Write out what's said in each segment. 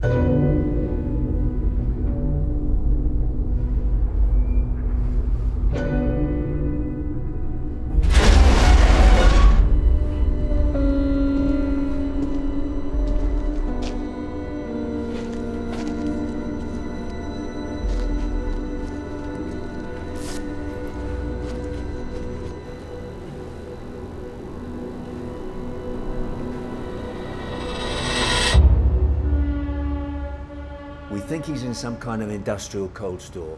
We think he's in some kind of industrial cold store,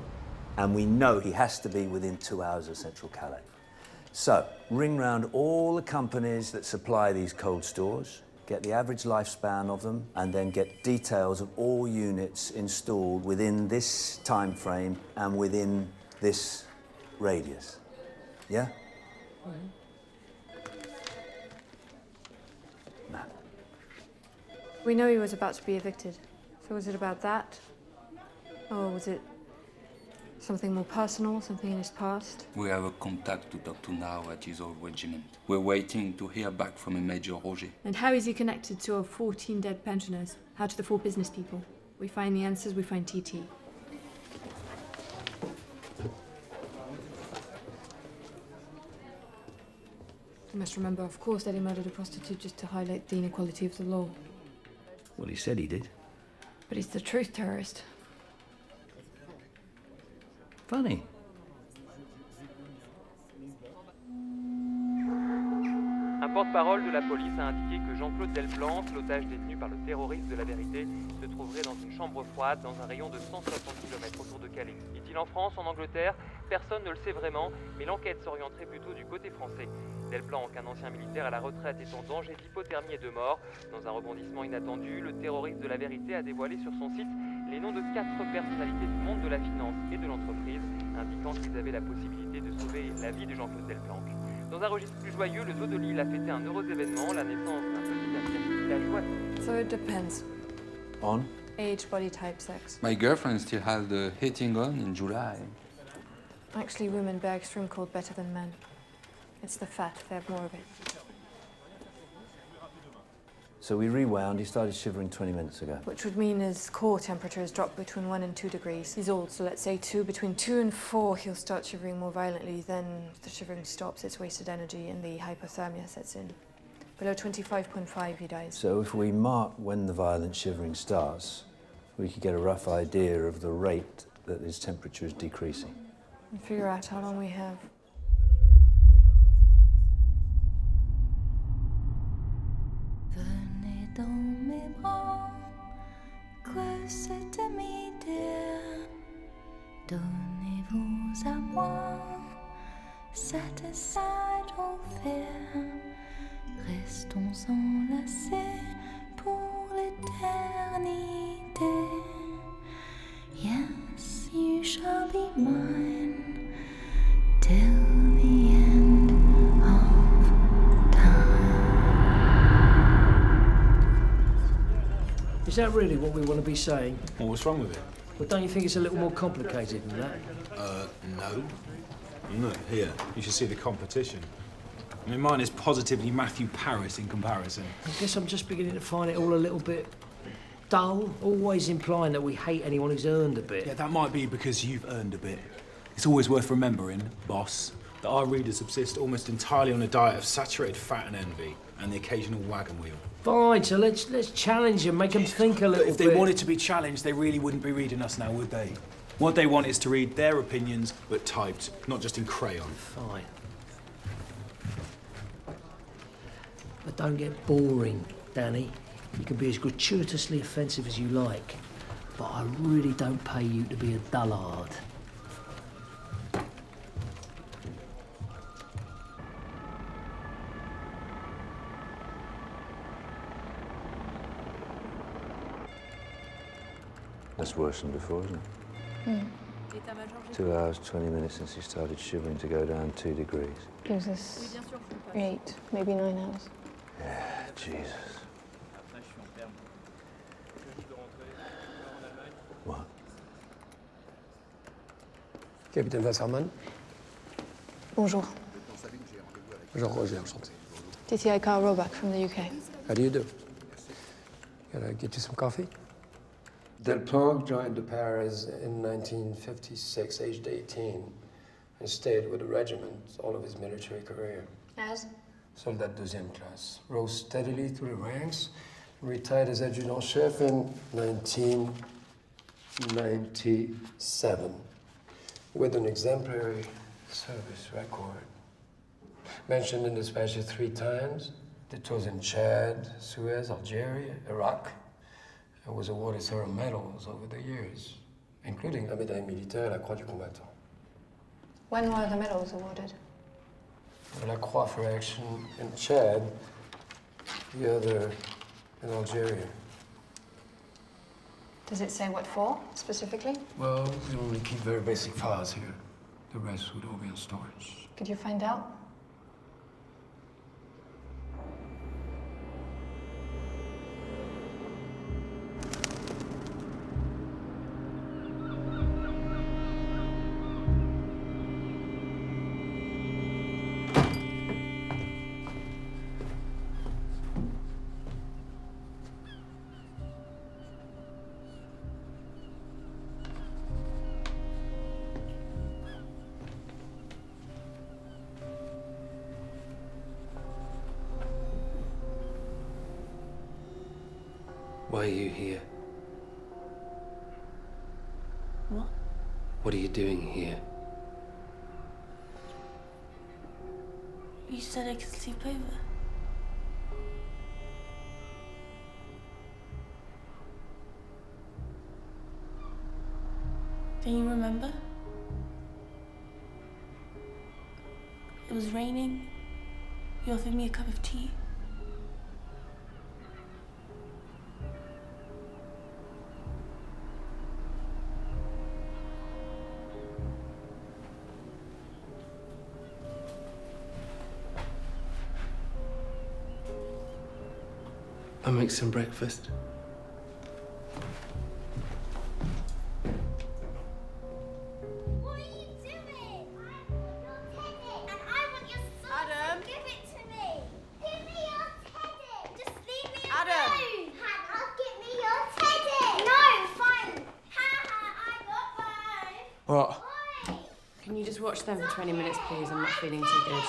and we know he has to be within 2 hours of Central Calais. So, ring round all the companies that supply these cold stores, get the average lifespan of them, and then get details of all units installed within this time frame and within this radius. Yeah? Nah. We know he was about to be evicted. So was it about that? Or was it something more personal, something in his past? We have a contact to talk to now at his old regiment. We're waiting to hear back from a Major Roger. And how is he connected to our 14 dead pensioners? How to the 4 business people? We find the answers, we find TT. You must remember, of course, that he murdered a prostitute just to highlight the inequality of the law. Well, he said he did. But he's the truth terrorist. Funny. Un porte-parole de la police a indiqué que Jean-Claude Delplanque, l'otage détenu par le terroriste de la vérité, se trouverait dans une chambre froide dans un rayon de 160 km autour de Calais. Est-il en France, en Angleterre? Personne ne le sait vraiment, mais l'enquête s'orienterait plutôt du côté français. Delplanque, un ancien militaire à la retraite, est en danger d'hypothermie et de mort. Dans un rebondissement inattendu, le terroriste de la vérité a dévoilé sur son site les noms de 4 personnalités du monde de la finance et de l'entreprise, indiquant qu'ils avaient la possibilité de sauver la vie de Jean-Claude Delplanque. Dans un registre plus joyeux, le zoo de Lille a fêté un heureux événement, la naissance d'un petit navire villageois. So it depends. On? Age, body type, sex. My girlfriend still has the heating on in July. Actually, women bear extreme cold better than men. It's the fat, they have more of it. So we rewound, he started shivering 20 minutes ago. Which would mean his core temperature has dropped between 1 and 2 degrees. He's old, so let's say 2. Between 2 and 4, he'll start shivering more violently. Then the shivering stops, it's wasted energy, and the hypothermia sets in. Below 25.5, he dies. So if we mark when the violent shivering starts, we could get a rough idea of the rate that his temperature is decreasing. And figure out how long we have. Venez dans mes bras, que cette idée, donnez-vous à moi, set aside all fear, restons enlacés pour l'éternité. Yes, you shall be mine till the end of time. Is that really what we want to be saying? Well, what's wrong with it? Well, don't you think it's a little more complicated than that? No. Look, here, you should see the competition. I mean, mine is positively Matthew Paris in comparison. I guess I'm just beginning to find it all a little bit dull, always implying that we hate anyone who's earned a bit. Yeah, that might be because you've earned a bit. It's always worth remembering, boss, that our readers subsist almost entirely on a diet of saturated fat and envy, and the occasional wagon wheel. Fine, so let's challenge them, make them think a little bit. If they wanted to be challenged, they really wouldn't be reading us now, would they? What they want is to read their opinions, but typed, not just in crayon. Fine. But don't get boring, Danny. You can be as gratuitously offensive as you like, but I really don't pay you to be a dullard. That's worse than before, isn't it? 2 hours, 20 minutes since he started shivering to go down 2 degrees. Gives us 8, maybe 9 hours. Yeah, Jesus. What? Capitaine Wasserman. Bonjour. Jean-Roger, enchanté. TTI Carl Roback from the UK. How do you do? Gotta get you some coffee? Delplanque joined the Paris in 1956, aged 18, and stayed with the regiment all of his military career. As? Soldat deuxième classe. Rose steadily through the ranks, retired as adjutant-chef in 1997 with an exemplary service record. Mentioned in dispatches 3 times, detours in Chad, Suez, Algeria, Iraq, and was awarded several medals over the years, including la médaille militaire et la Croix du combattant. When were the medals awarded? La Croix for action in Chad, the other in Algeria. Does it say what for, specifically? Well, we only keep very basic files here. The rest would all be on storage. Could you find out? Why are you here? What? What are you doing here? You said I could sleep over. Don't you remember? It was raining. You offered me a cup of tea. I'll make some breakfast. What are you doing? I want your teddy, and I want your sauce. Adam? Give it to me. Give me your teddy. Just leave me Adam? alone. Hannah, give me your teddy. No, fine. I got mine. What? Oi. Can you just watch them for 20 minutes, please? I'm not feeling too good.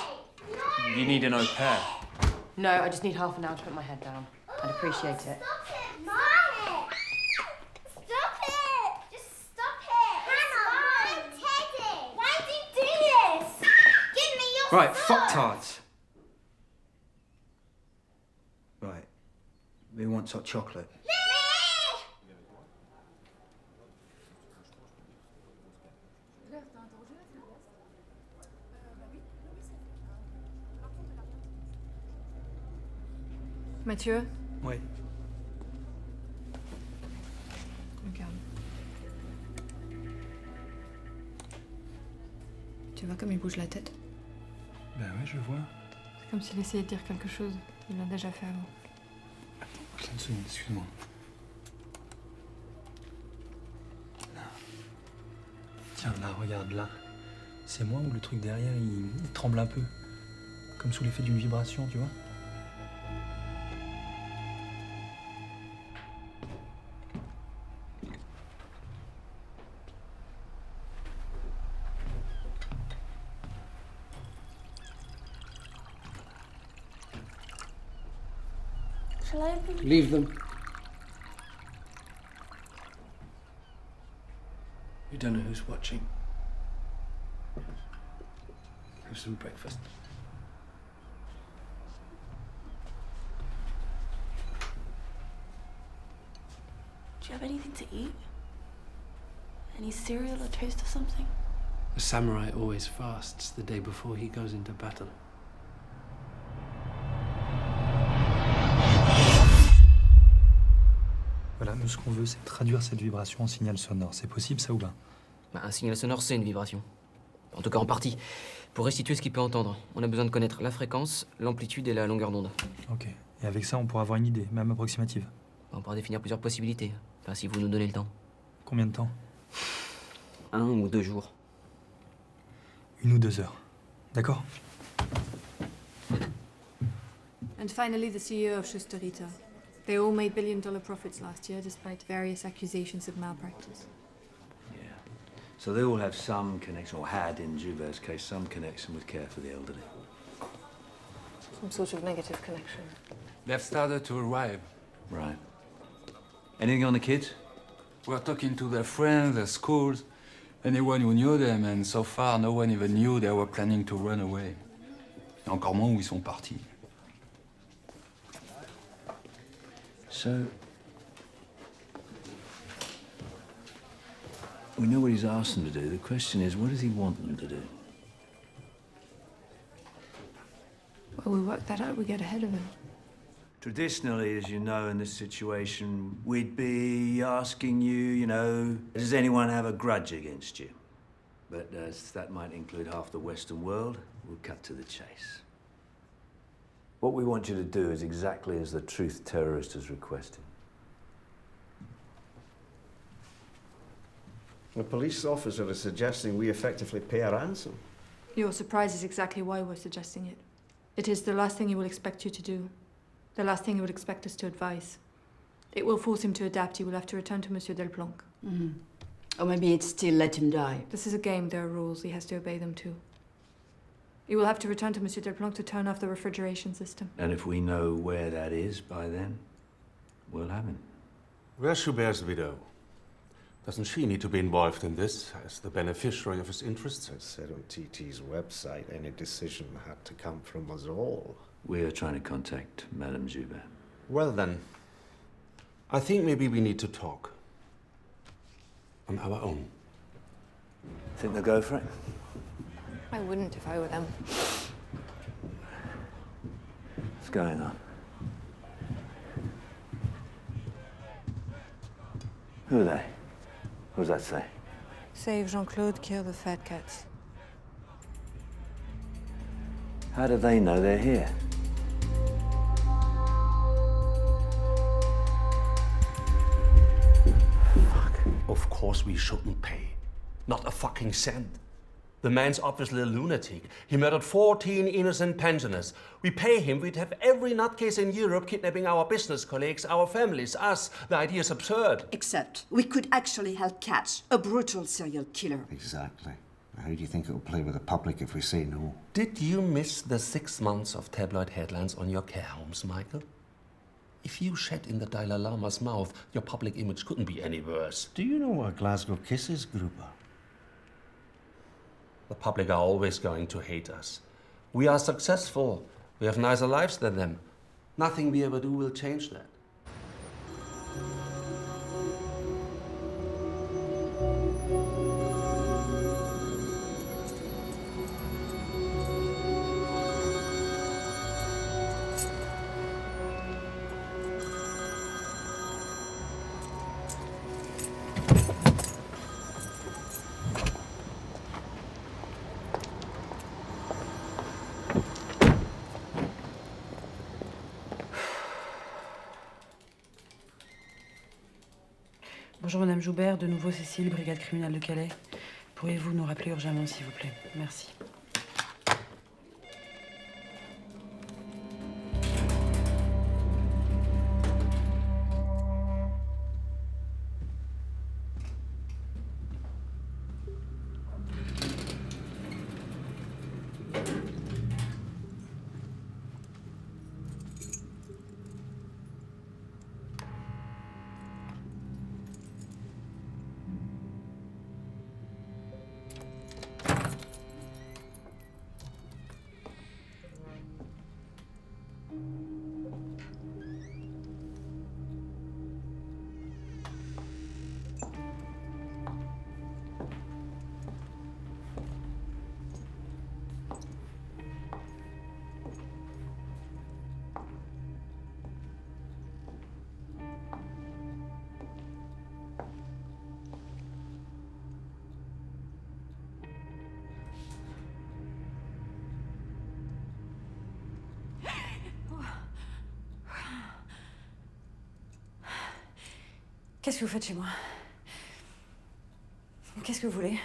No. You need an au pair. No, I just need half an hour to put my head down. I'd appreciate it. Stop it, Mom. Stop it. Just stop it. Hannah, my teddy. Why do you do this? Give me your Right, sauce. fucktards. Right. Who wants hot chocolate? Me. Mathieu, Oui. regarde. Tu vois comme il bouge la tête? Ben ouais, je vois. C'est comme s'il essayait de dire quelque chose. Il l'a déjà fait avant. Attends une seconde, excuse-moi. Là. Tiens, là, regarde, là. C'est moi ou le truc derrière, il tremble un peu. Comme sous l'effet d'une vibration, tu vois? Shall I open? Leave them. You don't know who's watching. Have some breakfast. Do you have anything to eat? Any cereal or toast or something? A samurai always fasts the day before he goes into battle. Voilà, nous, ce qu'on veut, c'est traduire cette vibration en signal sonore. C'est possible, ça ou pas? Bah, un signal sonore, c'est une vibration. En tout cas, en partie. Pour restituer ce qu'il peut entendre, on a besoin de connaître la fréquence, l'amplitude et la longueur d'onde. Ok. Et avec ça, on pourra avoir une idée, même approximative. On pourra définir plusieurs possibilités. Enfin, si vous nous donnez le temps. Combien de temps? 1 ou 2 jours. 1 ou 2 heures. D'accord? And finally, the CEO of Schusterita. They all made billion-dollar profits last year, despite various accusations of malpractice. Yeah. So they all have some connection, or had, in Joubet's case, some connection with care for the elderly. Some sort of negative connection. They've started to arrive. Right. Anything on the kids? We're talking to their friends, their schools, anyone who knew them, and so far no one even knew they were planning to run away. Et encore moins où ils sont partis. So, we know what he's asked them to do. The question is, what does he want them to do? Well, we work that out, we get ahead of him. Traditionally, as you know, in this situation, we'd be asking you, does anyone have a grudge against you? But as that might include half the Western world, we'll cut to the chase. What we want you to do is exactly as the truth terrorist has requested. The police officer is suggesting we effectively pay a ransom. Your surprise is exactly why we're suggesting it. It is the last thing he will expect you to do. The last thing he would expect us to advise. It will force him to adapt. He will have to return to Monsieur Delplanque. Mm-hmm. Or maybe it's still let him die. This is a game, there are rules. He has to obey them too. He will have to return to Monsieur Delplanque to turn off the refrigeration system. And if we know where that is by then, we'll have him. Where's Joubert's widow? Doesn't she need to be involved in this as the beneficiary of his interests? It said on TT's website any decision had to come from us all. We are trying to contact Madame Joubet. Well then, I think maybe we need to talk. On our own. Think they'll go for it? I wouldn't if I were them. What's going on? Who are they? What does that say? Save Jean-Claude, kill the fat cats. How do they know they're here? Of course we shouldn't pay. Not a fucking cent. The man's obviously a lunatic. He murdered 14 innocent pensioners. We pay him, we'd have every nutcase in Europe kidnapping our business colleagues, our families, us. The idea is absurd. Except we could actually help catch a brutal serial killer. Exactly. How do you think it'll play with the public if we say no? Did you miss the 6 months of tabloid headlines on your care homes, Michael? If you shat in the Dalai Lama's mouth, your public image couldn't be any worse. Do you know what Glasgow Kisses group are? The public are always going to hate us. We are successful. We have nicer lives than them. Nothing we ever do will change that. Bonjour Madame Joubert, de nouveau Cécile, brigade criminelle de Calais. Pourriez-vous nous rappeler urgemment, s'il vous plaît? Merci. Qu'est-ce que vous faites chez moi? Qu'est-ce que vous voulez?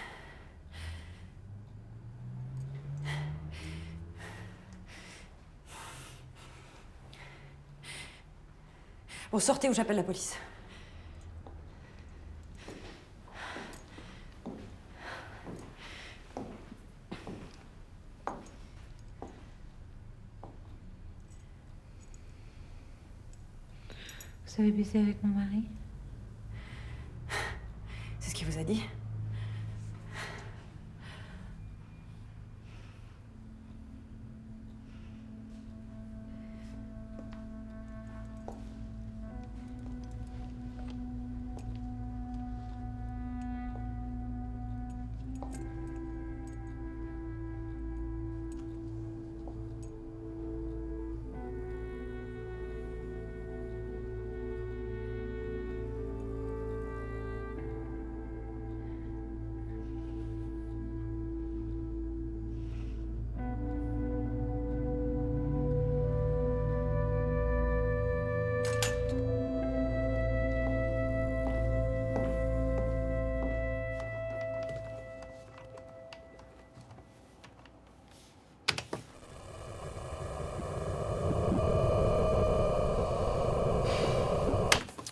Bon, sortez ou j'appelle la police. Vous avez baisé avec mon mari? C'est ce qu'il vous a dit?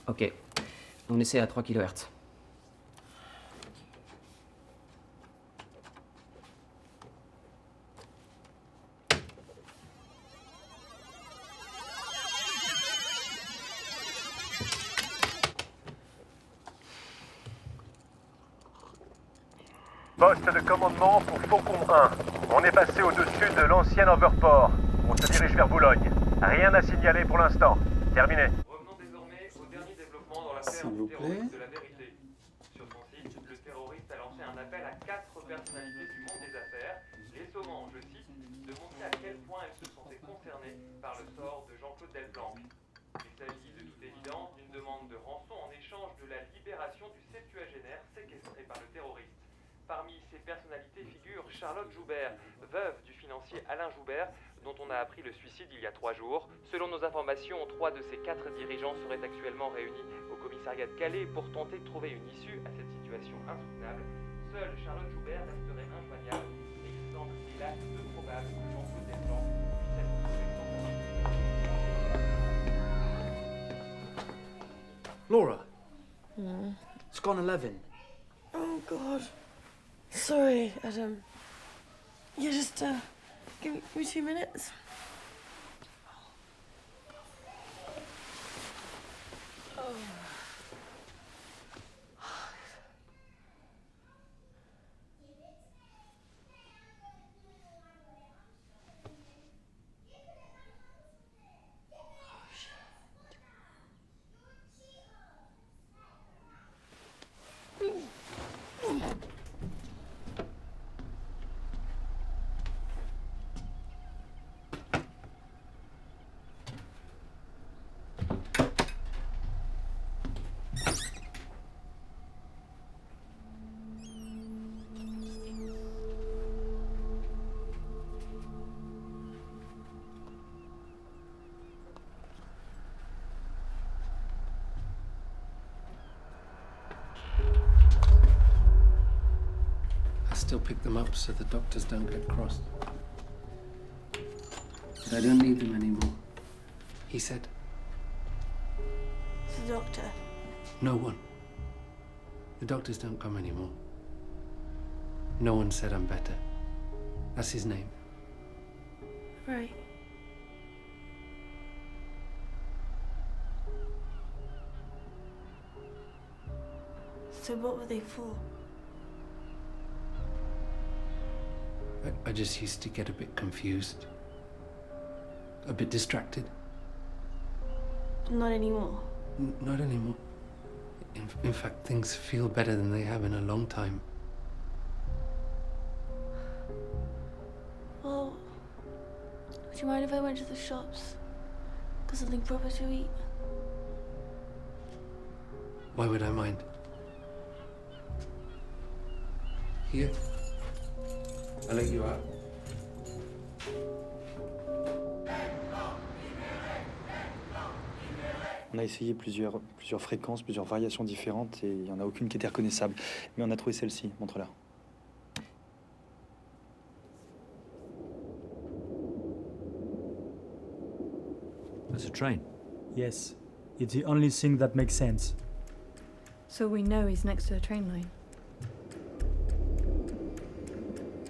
Ok. On essaie à 3 kHz. Poste de commandement pour Faucon 1. On est passé au-dessus de l'ancien overport. On se dirige vers Boulogne. Rien à signaler pour l'instant. Terminé. Revenons désormais au dernier développement dans l'affaire du terroriste de la vérité. Sur son site, le terroriste a lancé un appel à 4 personnalités du monde des affaires, les sommant, je cite, de montrer à quel point elles se sentaient concernées par le sort de Jean-Claude Delplanque. Il s'agit de toute évidence d'une demande de rançon en échange de la libération du septuagénaire séquestré par le terroriste. Parmi ces personnalités figure Charlotte Joubert, veuve du financier Alain Joubert, dont on a appris le suicide il y a 3 jours. Selon nos informations, 3 de ces 4 dirigeants seraient actuellement réunis au commissariat de Calais pour tenter de trouver une issue à cette situation insoutenable. Seule Charlotte Joubert resterait injoignable et il semble, hélas, peu probable que Jean-Claude Delplanque puisse être sauvé sans sa Laura, it's gone 11. Oh, God. Sorry, Adam. Yeah, just, give me 2 minutes. Oh. Still pick them up so the doctors don't get crossed. But I don't need them anymore, he said. The doctor. No one. The doctors don't come anymore. No one said I'm better. That's his name. Right. So what were they for? I just used to get a bit confused. A bit distracted. Not anymore. Not anymore. In fact, things feel better than they have in a long time. Well, would you mind if I went to the shops? Got something proper to eat? Why would I mind? Here. I'll let you out. On a essayé plusieurs fréquences, plusieurs variations différentes et il n'y en a aucune qui était reconnaissable. Mais on a trouvé celle-ci, montre-la. That's a train. Yes, It's the only thing that makes sense. So we know he's next to the train line.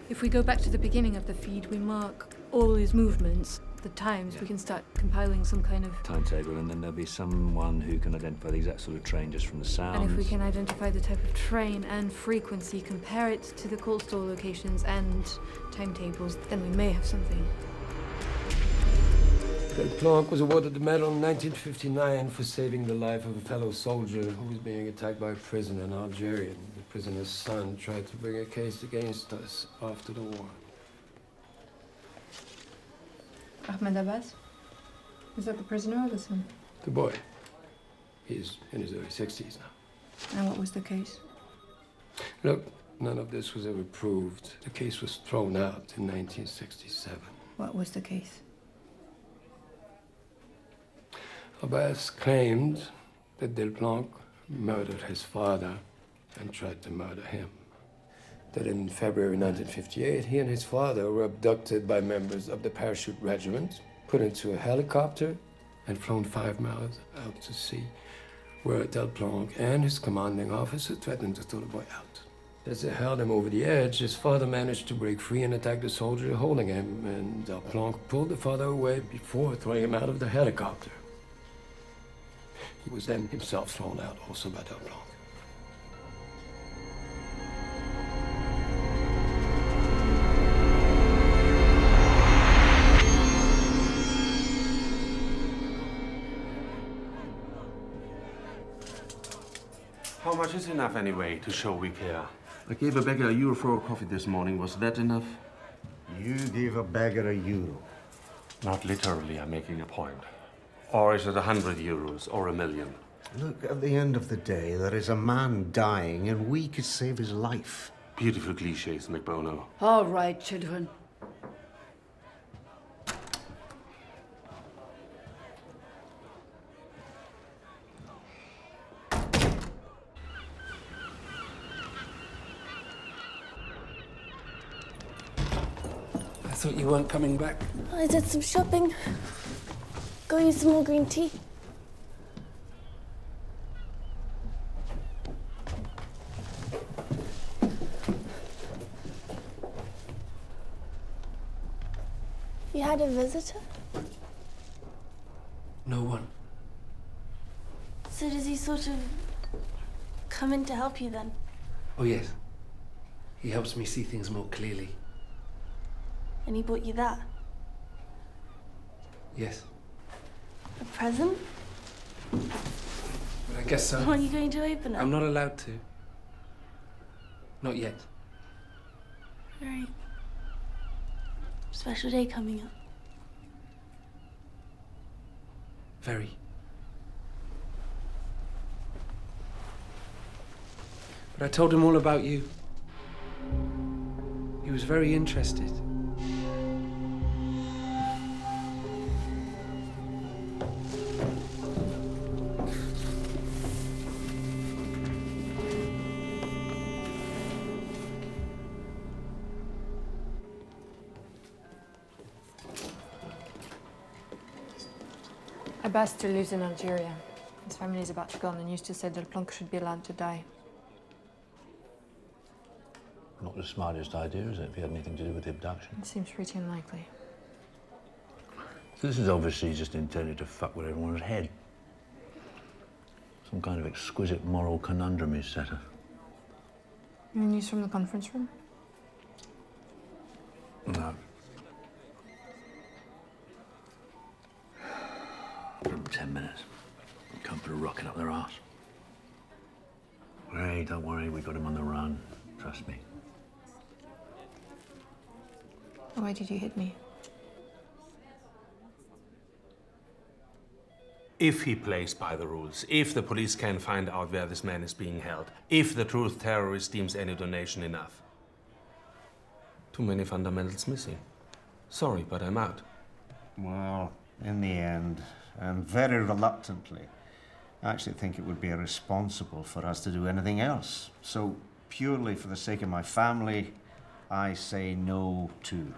If we go back to the beginning of the feed, we mark all his movements, the times, we can start compiling some kind of timetable, and then there'll be someone who can identify the exact sort of train just from the sounds. And if we can identify the type of train and frequency, compare it to the coal store locations and timetables, then we may have something. Delplanque was awarded the medal in 1959 for saving the life of a fellow soldier who was being attacked by a prisoner in Algeria. The prisoner's son tried to bring a case against us after the war. Ahmed Abbas? Is that the prisoner or the son? The boy. He's in his early 60s now. And what was the case? Look, none of this was ever proved. The case was thrown out in 1967. What was the case? Abbas claimed that Delplanque murdered his father and tried to murder him. That in February 1958, he and his father were abducted by members of the parachute regiment, put into a helicopter, and flown 5 miles out to sea, where Delplanque and his commanding officer threatened to throw the boy out. As they held him over the edge, his father managed to break free and attack the soldier holding him, and Delplanque pulled the father away before throwing him out of the helicopter. He was then himself thrown out also by Delplanque. How much is enough anyway to show we care? I gave a beggar €1 for a coffee this morning. Was that enough? You gave a beggar €1. Not literally, I'm making a point. Or is it €100 or 1,000,000? Look, at the end of the day, there is a man dying and we could save his life. Beautiful cliches, McBono. All right, children. I thought you weren't coming back. I did some shopping. Go use some more green tea. You had a visitor? No one. So does he sort of come in to help you then? Oh, yes. He helps me see things more clearly. And he bought you that? Yes. A present? But I guess so. Are you going to open it? I'm not allowed to. Not yet. Right. Special day coming up. Very. But I told him all about you. He was very interested. Abbas still lives in Algeria. His family is about to go on the news to say Delplanque should be allowed to die. Not the smartest idea, is it, if it had anything to do with the abduction? It seems pretty unlikely. So this is obviously just intended to fuck with everyone's head. Some kind of exquisite moral conundrum he's set up. Any news from the conference room? No. Give them 10 minutes. Can't put a rocket up their arse. Hey, don't worry, we got him on the run. Trust me. Why did you hit me? If he plays by the rules, if the police can find out where this man is being held, if the truth terrorist deems any donation enough. Too many fundamentals missing. Sorry, but I'm out. Well, in the end, and very reluctantly, I actually think it would be irresponsible for us to do anything else. So, purely for the sake of my family, I say no too.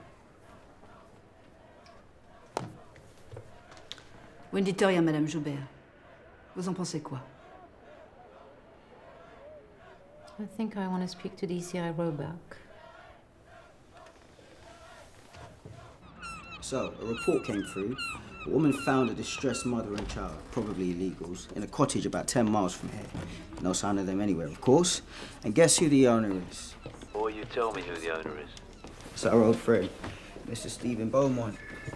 L'éditoriale, Madame Joubet. Vous en pensez quoi? I think I want to speak to DCI Roebuck. So, a report came through. A woman found a distressed mother and child, probably illegals, in a cottage about 10 miles from here. No sign of them anywhere, of course. And guess who the owner is? Or you tell me who the owner is. It's our old friend, Mr. Stephen Beaumont.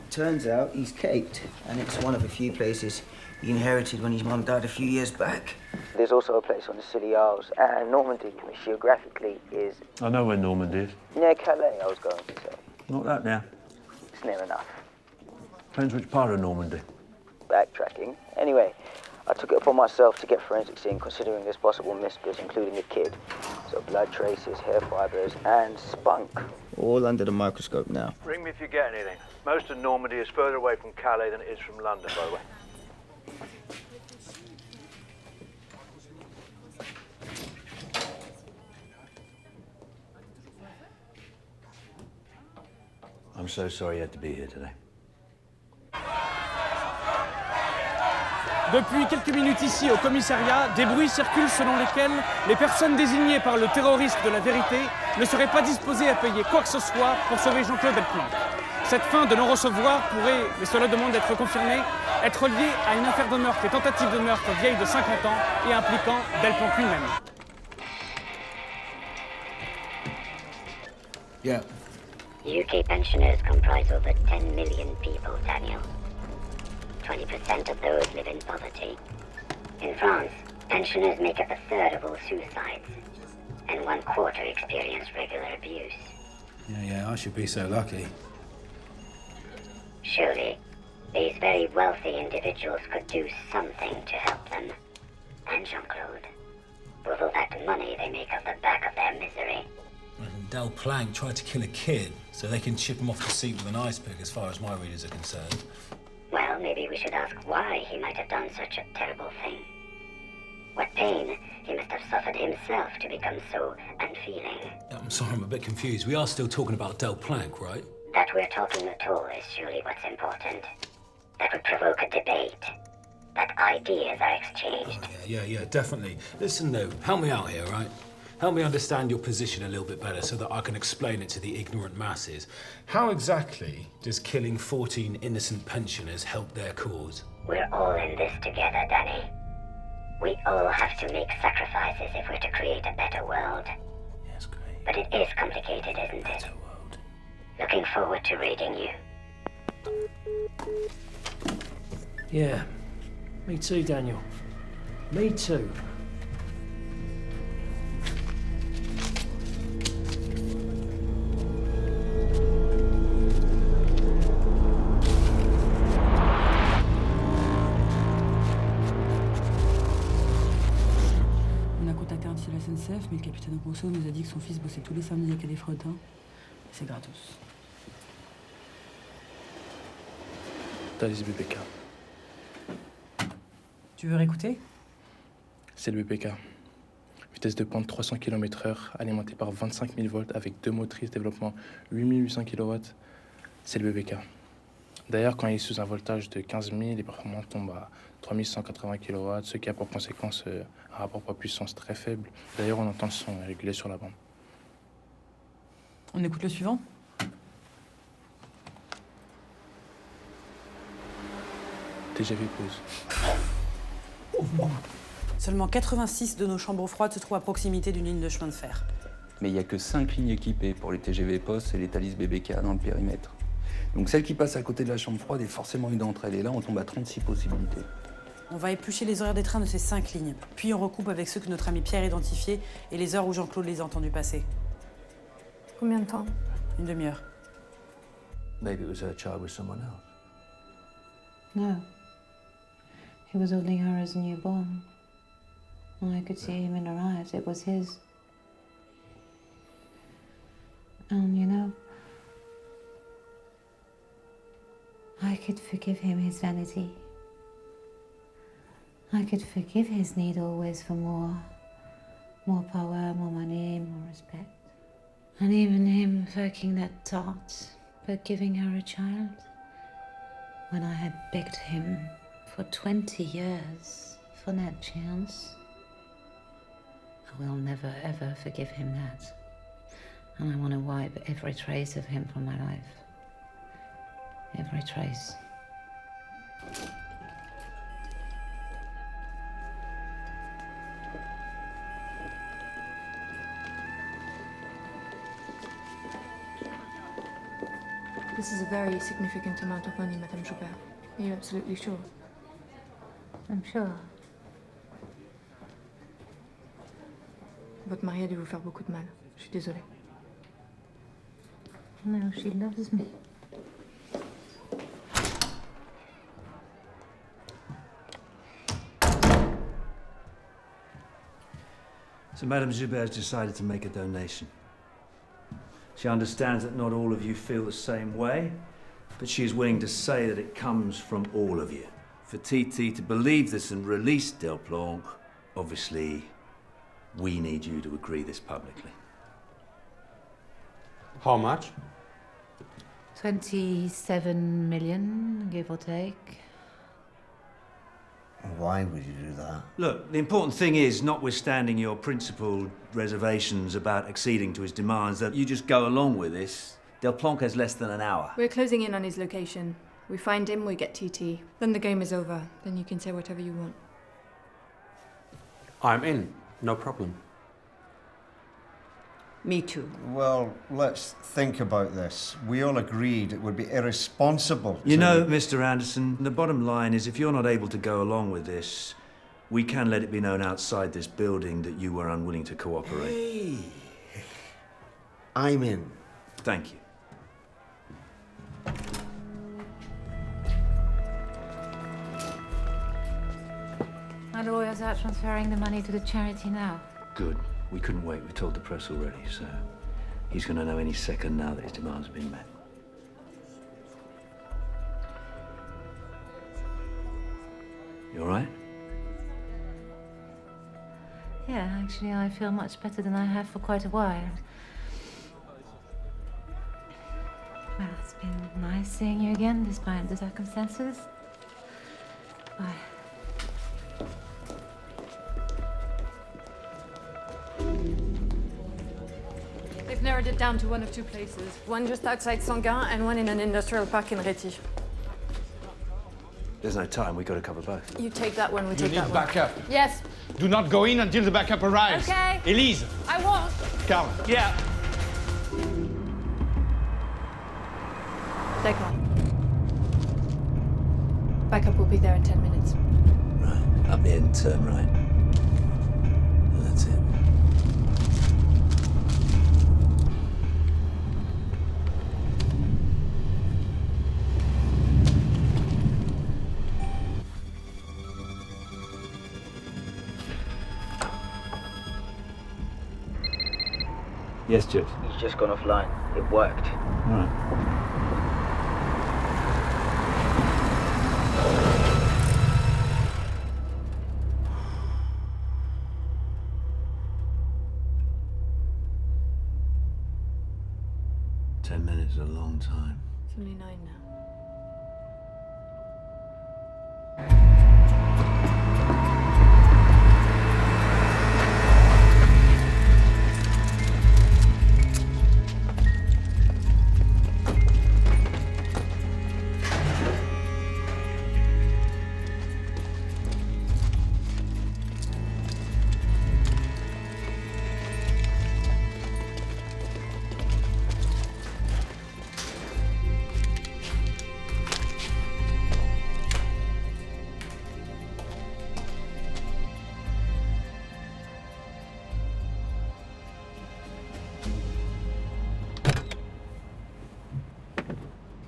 Turns out he's caked, and it's one of a few places he inherited when his mum died a few years back. There's also a place on the Scilly Isles, and Normandy, which geographically is... I know where Normandy is. near Calais, I was going to say. Not that now. It's near enough. Depends which part of Normandy. Backtracking. Anyway, I took it upon myself to get forensics in, considering there's possible misspells, including a kid. So blood traces, hair fibres, and spunk. All under the microscope now. Ring me if you get anything. Most of Normandy is further away from Calais than it is from London, by the way. I'm so sorry you had to be here today. Depuis quelques minutes ici au commissariat, des bruits circulent selon lesquels les personnes désignées par le terroriste de la vérité ne seraient pas disposées à payer quoi que ce soit pour sauver Jean-Claude Delplanque. Cette fin de non-recevoir pourrait, mais cela demande d'être confirmé, être liée à une affaire de meurtre et tentative de meurtre vieille de 50 ans et impliquant Delplanque lui-même. Yeah. UK pensioners comprise over 10 million people, Daniel. 20% of those live in poverty. In France, pensioners make up a third of all suicides, and 1/4 experience regular abuse. Yeah, I should be so lucky. Surely, these very wealthy individuals could do something to help them. And Jean-Claude, with all that money they make off the back of their misery. Del Plank tried to kill a kid so they can chip him off the seat with an ice pick, as far as my readers are concerned. Well, maybe we should ask why he might have done such a terrible thing. What pain he must have suffered himself to become so unfeeling. I'm sorry, I'm a bit confused. We are still talking about Del Plank, right? That we're talking at all is surely what's important. That would provoke a debate. That ideas are exchanged. Yeah, definitely. Listen, though, help me out here, right? Help me understand your position a little bit better so that I can explain it to the ignorant masses. How exactly does killing 14 innocent pensioners help their cause? We're all in this together, Danny. We all have to make sacrifices if we're to create a better world. Yes, great. But it is complicated, isn't it? Looking forward to reading you. Yeah, me too, Daniel. Me too. On a contacté un petit la SNCF, mais le capitaine Rousseau nous a dit que son fils bossait tous les samedis à Calais-Fretin. C'est gratos. Analyse BPK. Tu veux réécouter? C'est le BPK. Vitesse de pointe 300 km/h, alimenté par 25 000 volts avec 2 motrices, développement 8800 kW. C'est le BPK. D'ailleurs, quand il est sous un voltage de 15 000, les performances tombent à 3180 kW, ce qui a pour conséquence un rapport poids-puissance très faible. D'ailleurs, on entend le son régulé sur la bande. On écoute le suivant? TGV pause. Seulement 86 de nos chambres froides se trouvent à proximité d'une ligne de chemin de fer. Mais il n'y a que 5 lignes équipées pour les TGV POS et les Thalys BBK dans le périmètre. Donc celle qui passe à côté de la chambre froide est forcément une d'entre elles. Et là, on tombe à 36 possibilités. On va éplucher les horaires des trains de ces 5 lignes. Puis on recoupe avec ceux que notre ami Pierre a identifiés et les heures où Jean-Claude les a entendus passer. Combien de temps? Une demi-heure. Maybe it was her child with someone else. No. He was holding her as a newborn. I could see him in her eyes. It was his. And you know, I could forgive him his vanity. I could forgive his need always for more power, more money, more respect. And even him fucking that tart, but giving her a child. When I had begged him for 20 years for that chance. I will never ever forgive him that. And I want to wipe every trace of him from my life. Every trace. This is a very significant amount of money, Madame Joubet. Are you absolutely sure? I'm sure. Votre mari a dû vous faire beaucoup de mal. Je suis désolée. No, she loves me. So Madame Joubet has decided to make a donation. She understands that not all of you feel the same way, but she is willing to say that it comes from all of you. For TT to believe this and release Delplanque, obviously, we need you to agree this publicly. How much? 27 million, give or take. Why would you do that? Look, the important thing is, notwithstanding your principled reservations about acceding to his demands, that you just go along with this. Delplanque has less than an hour. We're closing in on his location. We find him, we get TT. Then the game is over. Then you can say whatever you want. I'm in. No problem. Me too. Well, let's think about this. We all agreed it would be irresponsible You know, Mr. Anderson, the bottom line is if you're not able to go along with this, we can let it be known outside this building that you were unwilling to cooperate. Hey, I'm in. Thank you. My lawyers are transferring the money to the charity now. Good. We couldn't wait. We told the press already, so he's going to know any second now that his demands have been met. You all right? Yeah, actually, I feel much better than I have for quite a while. Well, it's been nice seeing you again, despite the circumstances. Bye. They've narrowed it down to one of two places. One just outside Sanguin and one in an industrial park in Réti. There's no time. We've got to cover both. You take that one, we You take need that one. backup. Yes. Do not go in until the backup arrives. Okay. Elise. I won't. Carl. Yeah. D'accord. Backup will be there in 10 minutes. Right. Up the end, turn right. And that's it. Yes, Judge. He's just gone offline. It worked. All right. Ten minutes is a long time. It's only 9 now.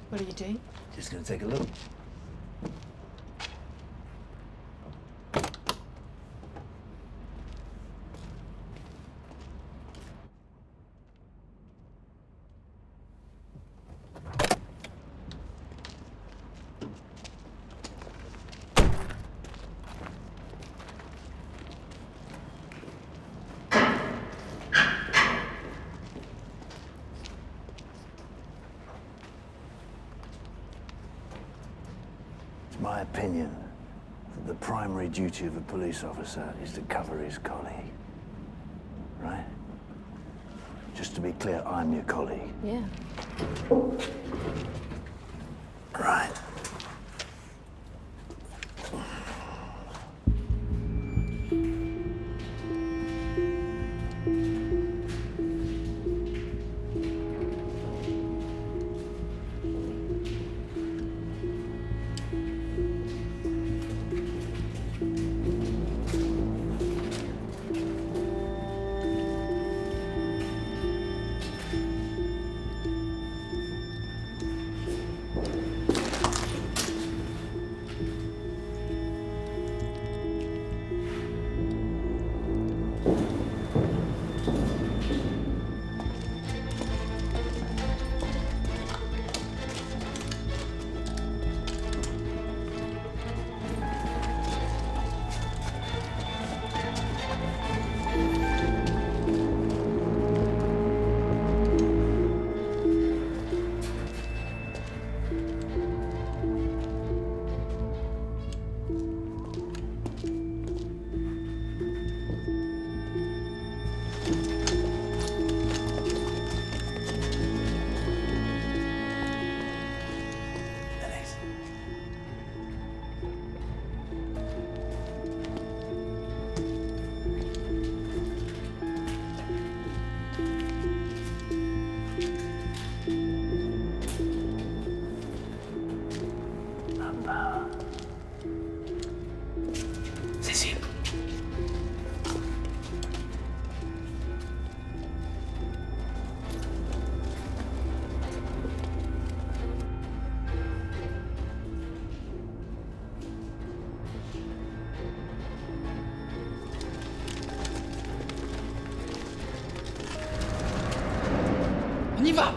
What are you doing? Just gonna take a look. My opinion, that the primary duty of a police officer is to cover his colleague. Right? Just to be clear, I'm your colleague. Yeah. Right. On y va!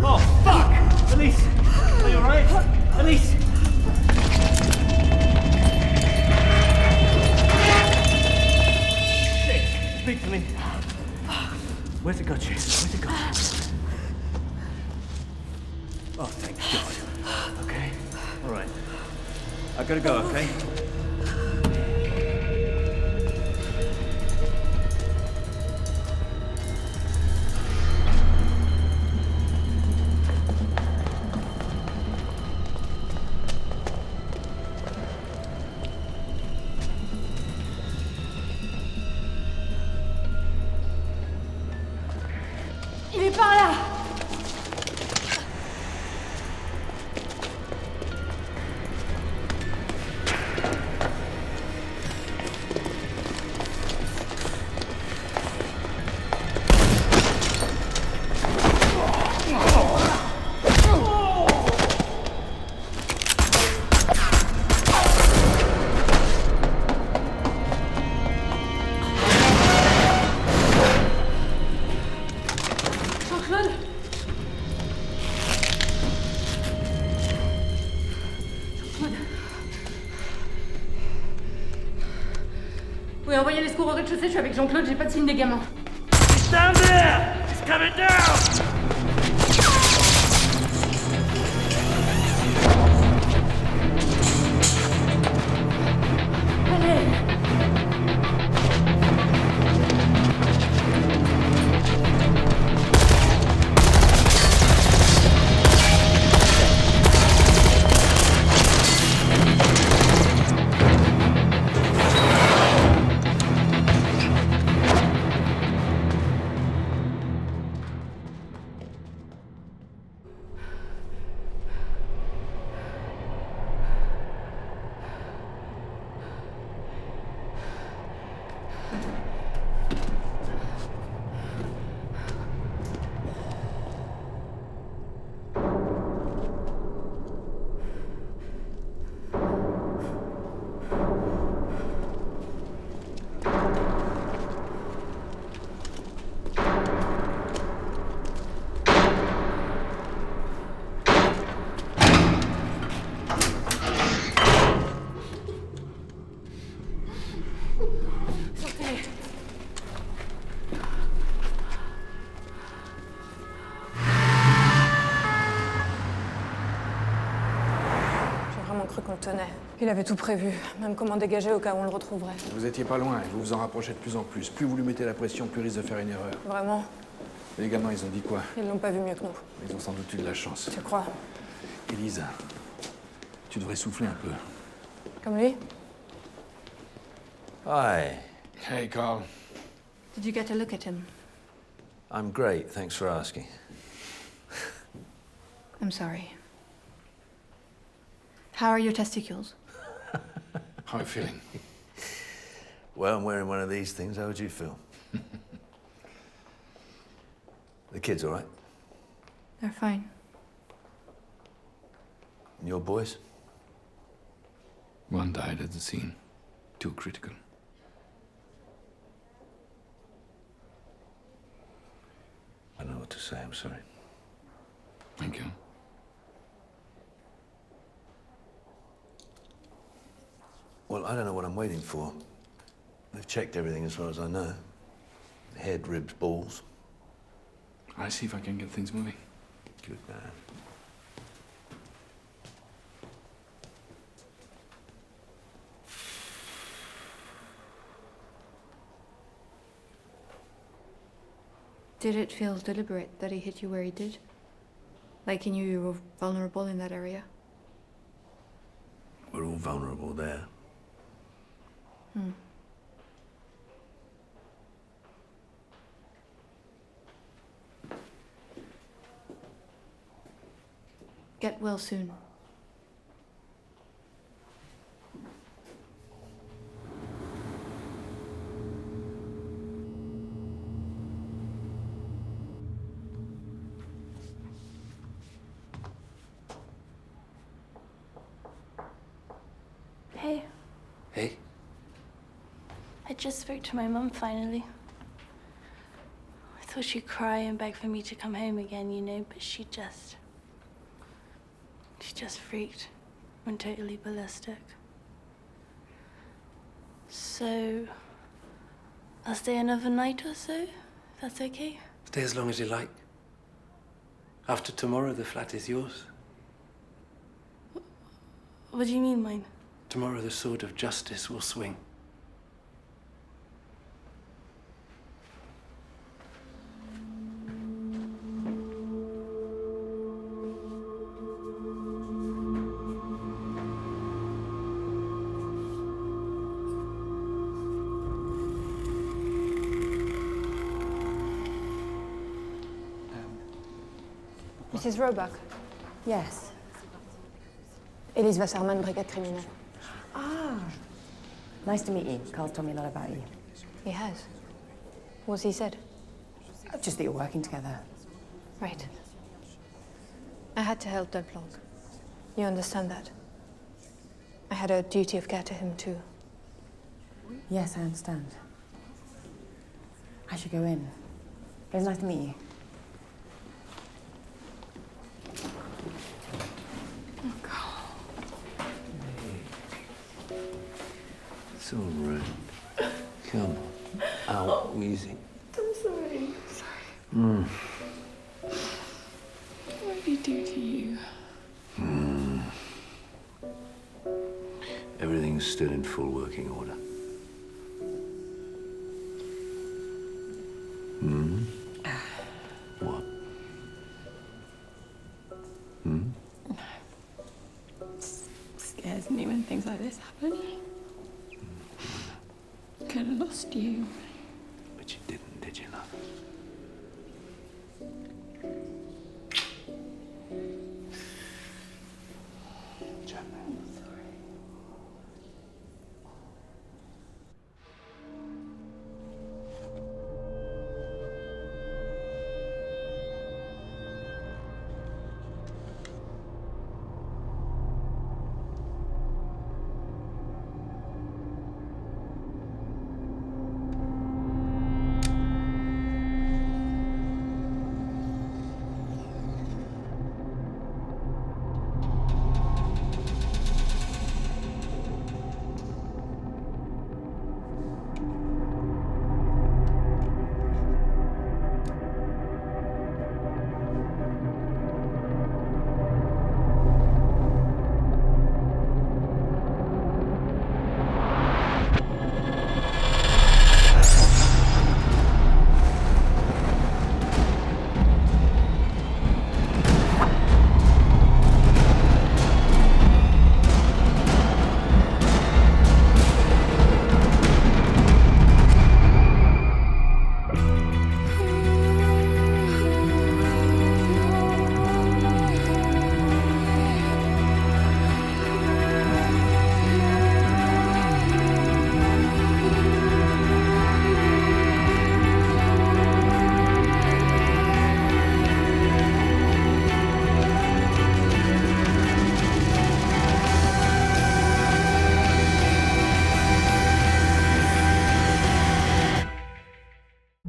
Oh, fuck! Elise! Are you alright? Elise! Shit! Speak to me. Where's it got you? Where's it got you? Oh, thank God. Okay? Alright. I gotta go, okay? Il est par là! Jean-Claude? Jean-Claude? Oui, envoyez les secours au rez-de-chaussée, je suis avec Jean-Claude, j'ai pas de signe des gamins. Down there! It's coming down! cru qu'on le tenait. Il avait tout prévu, même comment dégager au cas où on le retrouverait. Vous étiez pas loin, et vous vous en rapprochez de plus en plus. Plus vous lui mettez la pression, plus il risque de faire une erreur. Vraiment? Les gamins, ils ont dit quoi? Ils l'ont pas vu mieux que nous. Ils ont sans doute eu de la chance. Tu crois? Élise, tu devrais souffler un peu. Comme lui? Hi. Hey, Carl. Did you get a look at him? I'm great, thanks for asking. I'm sorry. How are your testicles? How are you feeling? Well, I'm wearing one of these things. How would you feel? The kids all right? They're fine. And your boys? One died at the scene. Too critical. I don't know what to say, I'm sorry. Thank you. Well, I don't know what I'm waiting for. They've checked everything as far as I know. Head, ribs, balls. I'll see if I can get things moving. Good man. Did it feel deliberate that he hit you where he did? Like he knew you were vulnerable in that area? We're all vulnerable there. Hmm. Get well soon. Hey, Hey? I just spoke to my mum finally. I thought she'd cry and beg for me to come home again, you know, but she just freaked. Went totally ballistic. So, I'll stay another night or so, if that's okay? Stay as long as you like. After tomorrow, the flat is yours. What do you mean, mine? Tomorrow, the sword of justice will swing. Mrs. Roebuck. Yes. Élise Wasserman, brigade criminelle. Ah, nice to meet you. Carl's told me a lot about you. He has. What's he said? Just that you're working together. Right. I had to help Delplanque. You understand that? I had a duty of care to him too. Yes, I understand. I should go in. It was nice to meet you. It's all right. Come on. Out, easy. I'm sorry. Mm. What did he do to you? Everything's still in full working order. Hmm? What? Hmm? Scares me when things like this happen. Could have lost you. But you didn't, did you, love?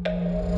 Thank you.